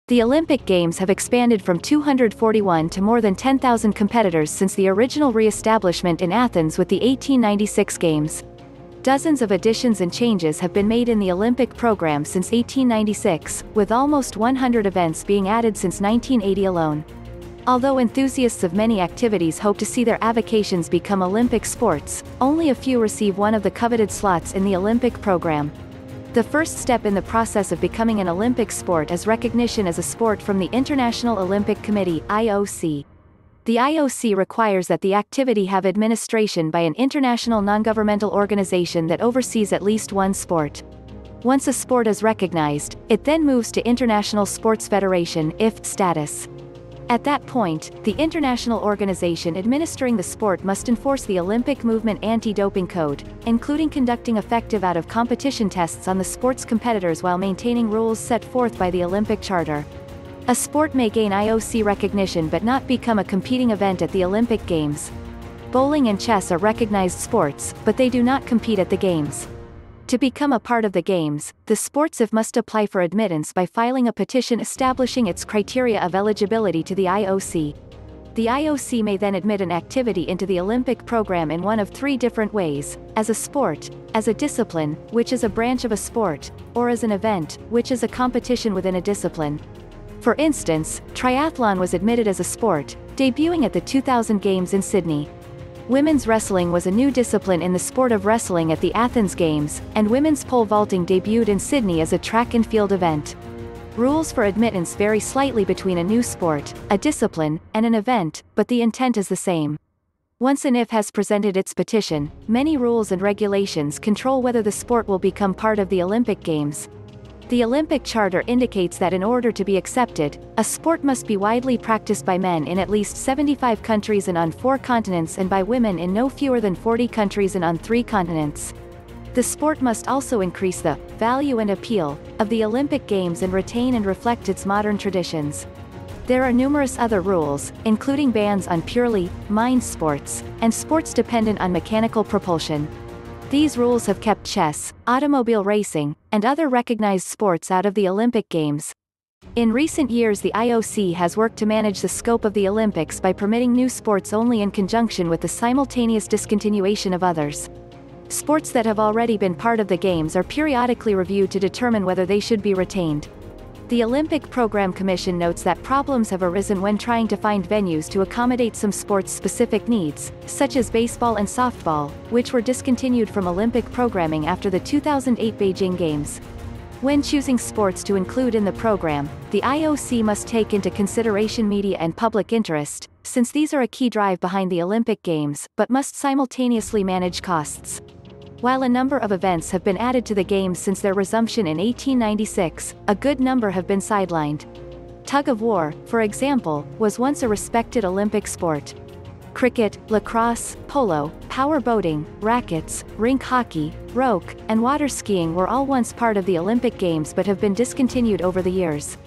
The Olympic Games have expanded from 241 to more than 10,000 competitors since the original re-establishment in Athens with the 1896 Games. Dozens of additions and changes have been made in the Olympic program since 1896, with almost 100 events being added since 1980 alone. Although enthusiasts of many activities hope to see their avocations become Olympic sports, only a few receive one of the coveted slots in the Olympic program. The first step in the process of becoming an Olympic sport is recognition as a sport from the International Olympic Committee (IOC). The IOC requires that the activity have administration by an international non-governmental organization that oversees at least one sport. Once a sport is recognized, it then moves to International Sports Federation (IF) status. At that point, the international organization administering the sport must enforce the Olympic Movement Anti-Doping Code, including conducting effective out-of-competition tests on the sport's competitors while maintaining rules set forth by the Olympic Charter. A sport may gain IOC recognition but not become a competing event at the Olympic Games. Bowling and chess are recognized sports, but they do not compete at the Games. To become a part of the Games, the sports must apply for admittance by filing a petition establishing its criteria of eligibility to the IOC. The IOC may then admit an activity into the Olympic program in one of three different ways: as a sport, as a discipline, which is a branch of a sport, or as an event, which is a competition within a discipline. For instance, triathlon was admitted as a sport, debuting at the 2000 Games in Sydney. Women's wrestling was a new discipline in the sport of wrestling at the Athens Games, and women's pole vaulting debuted in Sydney as a track and field event. Rules for admittance vary slightly between a new sport, a discipline, and an event, but the intent is the same. Once an IF has presented its petition, many rules and regulations control whether the sport will become part of the Olympic Games. The Olympic Charter indicates that in order to be accepted, a sport must be widely practiced by men in at least 75 countries and on 4 continents and by women in no fewer than 40 countries and on 3 continents. The sport must also increase the value and appeal of the Olympic Games and retain and reflect its modern traditions. There are numerous other rules, including bans on purely mind sports, and sports dependent on mechanical propulsion. These rules have kept chess, automobile racing, and other recognized sports out of the Olympic Games. In recent years, the IOC has worked to manage the scope of the Olympics by permitting new sports only in conjunction with the simultaneous discontinuation of others. Sports that have already been part of the Games are periodically reviewed to determine whether they should be retained. The Olympic Program Commission notes that problems have arisen when trying to find venues to accommodate some sports-specific needs, such as baseball and softball, which were discontinued from Olympic programming after the 2008 Beijing Games. When choosing sports to include in the program, the IOC must take into consideration media and public interest, since these are a key drive behind the Olympic Games, but must simultaneously manage costs. While a number of events have been added to the Games since their resumption in 1896, a good number have been sidelined. Tug-of-war, for example, was once a respected Olympic sport. Cricket, lacrosse, polo, power boating, rackets, rink hockey, roque, and water skiing were all once part of the Olympic Games but have been discontinued over the years.